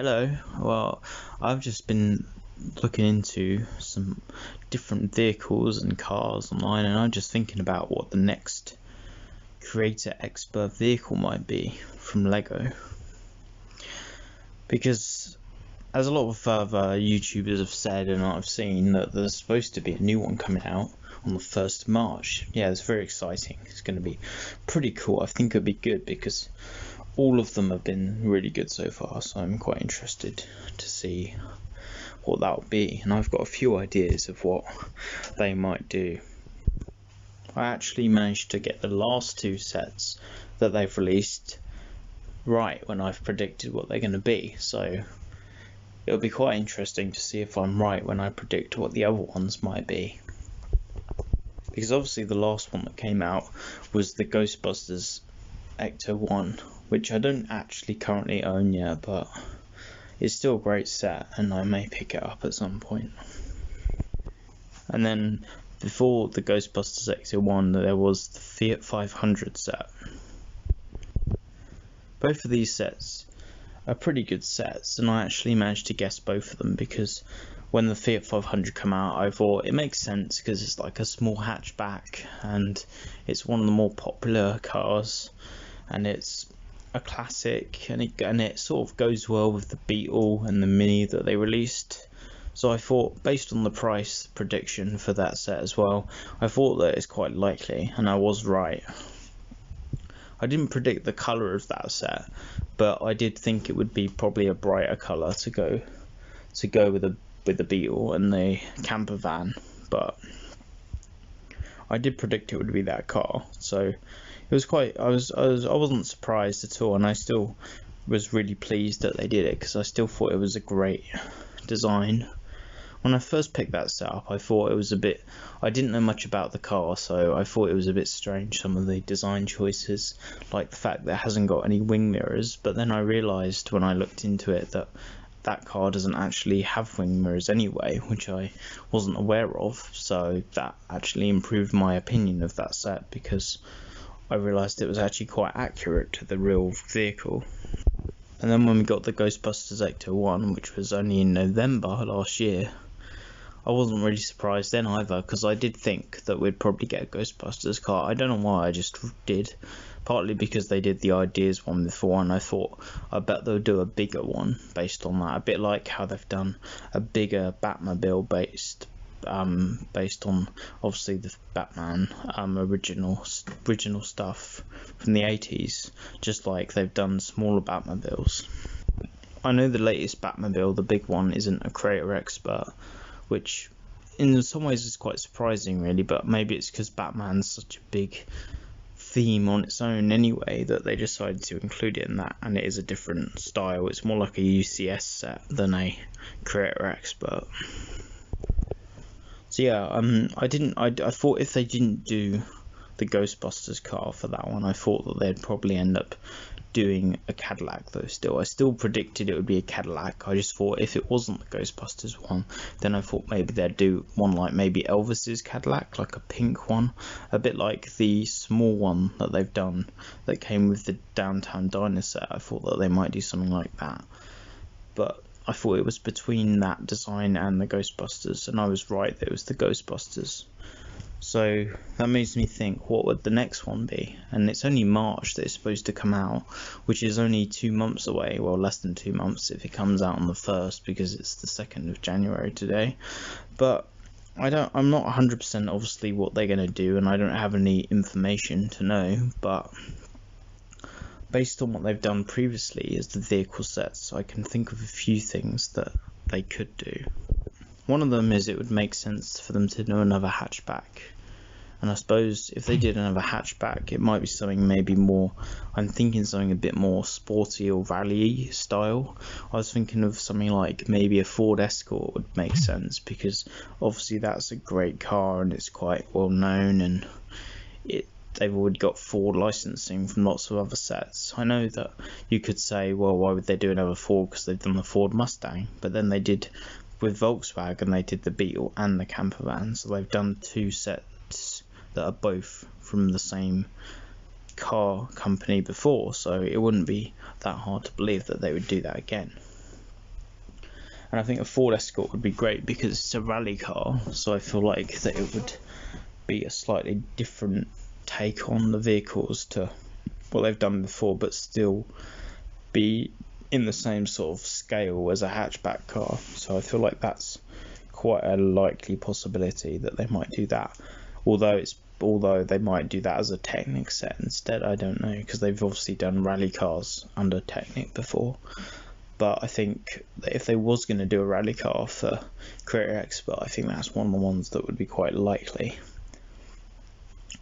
Hello. Well, I've just been looking into some different vehicles and cars online, and I'm just thinking about what the next creator expert vehicle might be from Lego. Because, as a lot of other YouTubers have said, and I've seen, that there's supposed to be a new one coming out on the 1st of March. Yeah, it's very exciting. It's going to be pretty cool. I think it'll be good because all of them have been really good so far, so I'm quite interested to see what that will be, and I've got a few ideas of what they might do. I actually managed to get the last two sets that they've released right when I've predicted what they're going to be, so it'll be quite interesting to see if I'm right when I predict what the other ones might be. Because obviously the last one that came out was the Ghostbusters Ecto 1, which I don't actually currently own yet, but it's still a great set and I may pick it up at some point. And then before the Ghostbusters Ecto 1 there was the Fiat 500 set. Both of these sets are pretty good sets, and I actually managed to guess both of them because when the Fiat 500 came out I thought it makes sense because it's like a small hatchback and it's one of the more popular cars and it's a classic, and it sort of goes well with the Beetle and the Mini that they released. So I thought, based on the price prediction for that set as well, I thought that it's quite likely, and I was right. I didn't predict the colour of that set, but I did think it would be probably a brighter colour to go with the Beetle and the camper van, but I did predict it would be that car, so it was quite. I wasn't surprised at all, and I still was really pleased that they did it because I still thought it was a great design. When I first picked that set up, I thought it was a bit. I didn't know much about the car, so I thought it was a bit strange, some of the design choices, like the fact that it hasn't got any wing mirrors. But then I realised when I looked into it that that car doesn't actually have wing mirrors anyway, which I wasn't aware of, so that actually improved my opinion of that set because I realised it was actually quite accurate to the real vehicle. And then when we got the Ghostbusters Ecto 1, which was only in November last year, I wasn't really surprised then either, because I did think that we'd probably get a Ghostbusters car. I don't know why, I just did. Partly because they did the Ideas one before, and I thought, I bet they'll do a bigger one based on that. A bit like how they've done a bigger Batmobile based on obviously the Batman original stuff from the 80s, just like they've done smaller Batmobiles. I know the latest Batmobile, the big one, isn't a creator expert, which in some ways is quite surprising really, but maybe it's because Batman's such a big theme on its own anyway that they decided to include it in that, and it is a different style. It's more like a UCS set than a creator expert. So yeah, I thought if they didn't do the Ghostbusters car for that one, I thought that they'd probably end up doing a Cadillac though. I still predicted it would be a Cadillac. I just thought if it wasn't the Ghostbusters one, then I thought maybe they'd do one like maybe Elvis's Cadillac, like a pink one, a bit like the small one that they've done that came with the Downtown Diner set. I thought that they might do something like that, but I thought it was between that design and the Ghostbusters, and I was right that it was the Ghostbusters. So that makes me think, what would the next one be? And it's only March that it's supposed to come out, which is only 2 months away. Well, less than 2 months if it comes out on the 1st, because it's the 2nd of January today. But I'm not 100% obviously what they're going to do, and I don't have any information to know, but based on what they've done previously as the vehicle sets, I can think of a few things that they could do. One of them is it would make sense for them to do another hatchback, and I suppose if they did another hatchback it might be something maybe more, I'm thinking something a bit more sporty or rally style. I was thinking of something like maybe a Ford Escort would make sense, because obviously that's a great car and it's quite well known, and they've already got Ford licensing from lots of other sets. I know that you could say, well, why would they do another Ford, because they've done the Ford Mustang, but then they did with Volkswagen, they did the Beetle and the camper van, so they've done two sets that are both from the same car company before, so it wouldn't be that hard to believe that they would do that again. And I think a Ford Escort would be great because it's a rally car, so I feel like that it would be a slightly different take on the vehicles to what they've done before, but still be in the same sort of scale as a hatchback car. So I feel like that's quite a likely possibility that they might do that. Although they might do that as a Technic set instead, I don't know, because they've obviously done rally cars under Technic before. But I think that if they was going to do a rally car for Creator Expert, I think that's one of the ones that would be quite likely.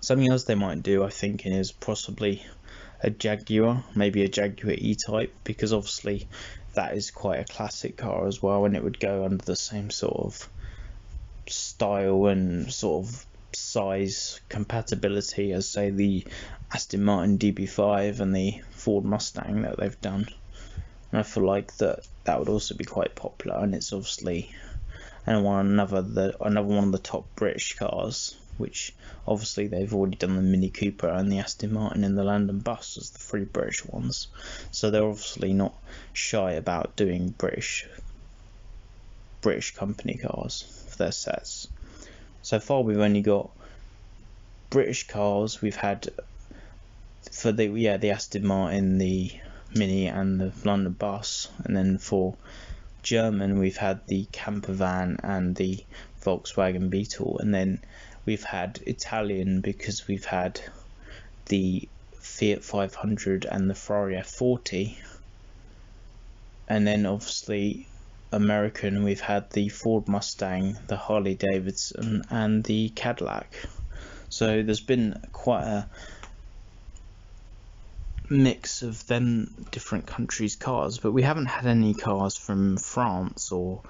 Something else they might do, I think, is possibly a Jaguar, maybe a Jaguar E-Type, because obviously that is quite a classic car as well, and it would go under the same sort of style and sort of size compatibility as, say, the Aston Martin DB5 and the Ford Mustang that they've done. And I feel like that would also be quite popular, and it's obviously another one of the top British cars, which obviously they've already done the Mini Cooper and the Aston Martin and the London Bus as the 3 British ones, so they're obviously not shy about doing British company cars for their sets. So far we've only got British cars. We've had for the Aston Martin, the Mini and the London Bus, and then for German we've had the camper van and the Volkswagen Beetle, and then we've had Italian because we've had the Fiat 500 and the Ferrari F40, and then obviously American we've had the Ford Mustang, the Harley Davidson and the Cadillac. So there's been quite a mix of them different countries' cars, but we haven't had any cars from France or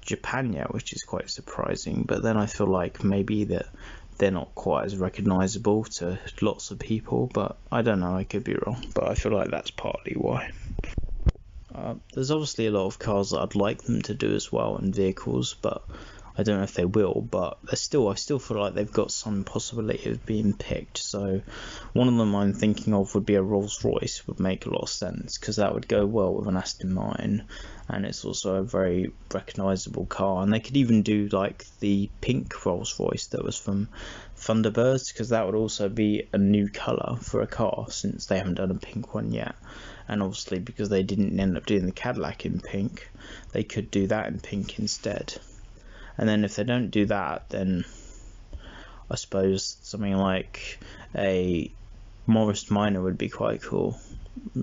Japan yet, which is quite surprising. But then I feel like maybe that they're not quite as recognizable to lots of people, but I don't know, I could be wrong, but I feel like that's partly why. There's obviously a lot of cars that I'd like them to do as well, and vehicles, but I don't know if they will. But I still feel like they've got some possibility of being picked. So one of them I'm thinking of would be a Rolls Royce. Would make a lot of sense because that would go well with an Aston Martin, and it's also a very recognisable car. And they could even do like the pink Rolls Royce that was from Thunderbirds, because that would also be a new colour for a car since they haven't done a pink one yet. And obviously because they didn't end up doing the Cadillac in pink, they could do that in pink instead. And then if they don't do that, then I suppose something like a Morris Minor would be quite cool,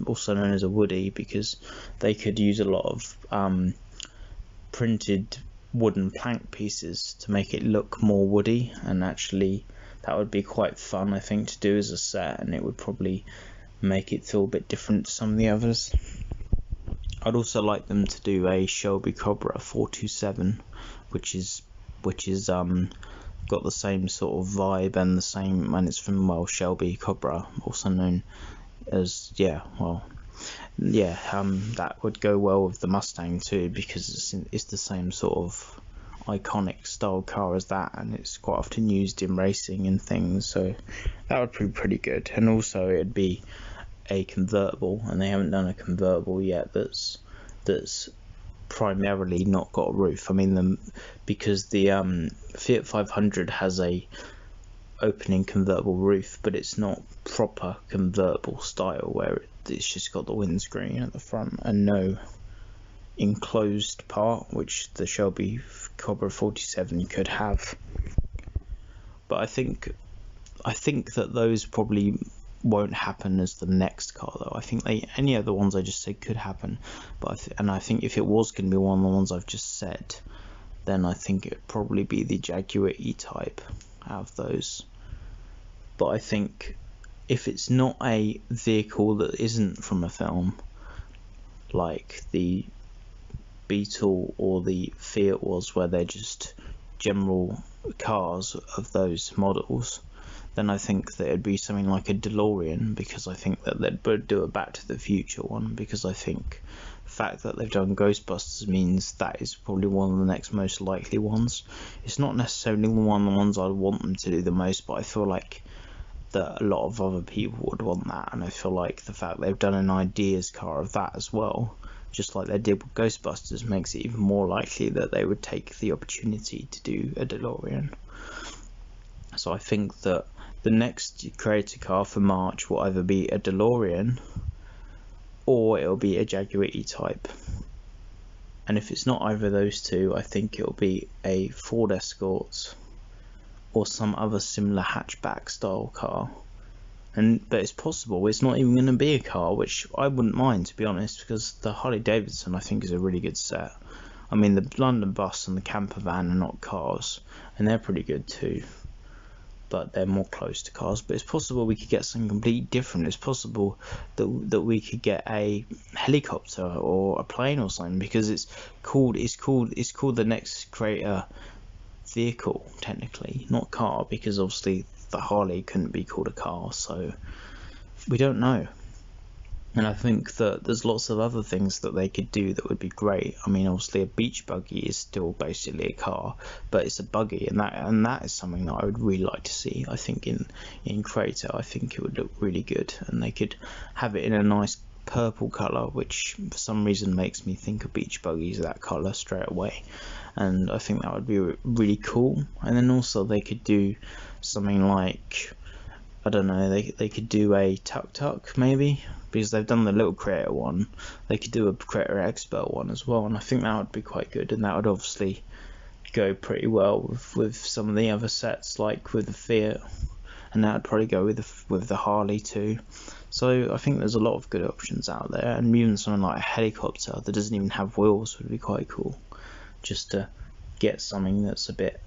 also known as a Woody, because they could use a lot of printed wooden plank pieces to make it look more woody, and actually that would be quite fun, I think, to do as a set, and it would probably make it feel a bit different to some of the others. I'd also like them to do a Shelby Cobra 427, which is got the same sort of vibe and the same, and it's from Shelby Cobra, also known as that would go well with the Mustang too, because it's the same sort of iconic style car as that, and it's quite often used in racing and things, so that would be pretty good. And also it'd be a convertible, and they haven't done a convertible yet that's primarily not got a roof. I mean, because the Fiat 500 has a opening convertible roof, but it's not proper convertible style where it's just got the windscreen at the front and no enclosed part, which the Shelby Cobra 47 could have. But I think that those probably won't happen as the next car though. I think any other ones I just said could happen, but I think if it was going to be one of the ones I've just said, then I think it would probably be the Jaguar E-Type out of those. But I think if it's not a vehicle that isn't from a film, like the Beetle or the Fiat was, where they're just general cars of those models, then I think that it'd be something like a DeLorean, because I think that they'd do a Back to the Future one, because I think the fact that they've done Ghostbusters means that is probably one of the next most likely ones. It's not necessarily one of the ones I'd want them to do the most, but I feel like that a lot of other people would want that, and I feel like the fact they've done an ideas car of that as well just like they did with Ghostbusters, makes it even more likely that they would take the opportunity to do a DeLorean. So I think that the next creator car for March will either be a DeLorean or it'll be a Jaguar E-Type. And if it's not either of those two, I think it'll be a Ford Escort or some other similar hatchback style car. But it's possible it's not even going to be a car, which I wouldn't mind, to be honest, because the Harley Davidson I think is a really good set. I mean, the London bus and the camper van are not cars, and they're pretty good too, but they're more close to cars. But it's possible we could get something completely different. It's possible that we could get a helicopter or a plane or something, because it's called the next creator vehicle, technically, not car, because obviously the Harley couldn't be called a car, so we don't know. And I think that there's lots of other things that they could do that would be great. I mean, obviously a beach buggy is still basically a car, but it's a buggy, and that is something that I would really like to see. I think in Creator, I think it would look really good, and they could have it in a nice purple color, which for some reason makes me think of beach buggies that color straight away, and I think that would be really cool. And then also they could do something like, I don't know, they could do a tuk-tuk maybe, because they've done the little creator one. They could do a creator expert one as well, and I think that would be quite good, and that would obviously go pretty well with some of the other sets, like with the Fiat, and that would probably go with the Harley too. So I think there's a lot of good options out there, and even something like a helicopter that doesn't even have wheels would be quite cool, just to get something that's a bit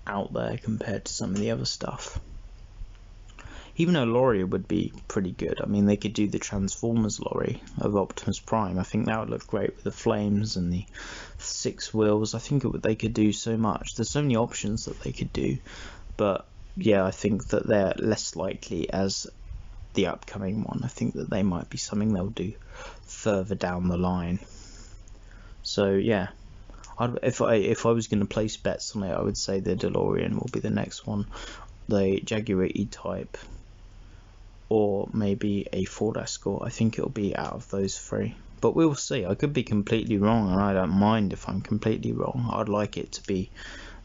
out there compared to some of the other stuff. Even a lorry would be pretty good. I mean, they could do the Transformers lorry of Optimus Prime. I think that would look great with the flames and the 6 wheels. I think they could do so much. There's so many options that they could do, but yeah, I think that they're less likely as the upcoming one. I think that they might be something they'll do further down the line. So yeah, if I was going to place bets on it, I would say the DeLorean will be the next one, the Jaguar E-Type, or maybe a Ford Escort. I think it'll be out of those 3, but we'll see. I could be completely wrong, and I don't mind if I'm completely wrong. I'd like it to be,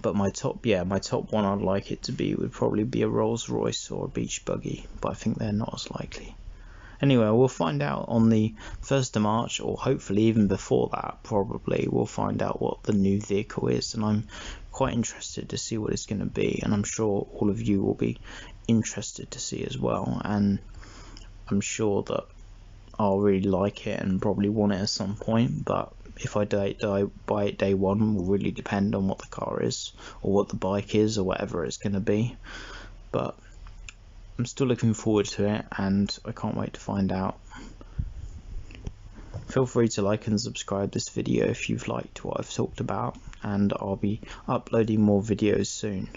but my top one I'd like it to be would probably be a Rolls Royce or a beach buggy, but I think they're not as likely. Anyway, we'll find out on the 1st of March, or hopefully even before that, probably we'll find out what the new vehicle is, and I'm quite interested to see what it's going to be, and I'm sure all of you will be interested to see as well, and I'm sure that I'll really like it and probably want it at some point, but if I buy it day one will really depend on what the car is, or what the bike is, or whatever it's going to be. But I'm still looking forward to it, and I can't wait to find out. Feel free to like and subscribe this video if you've liked what I've talked about, and I'll be uploading more videos soon.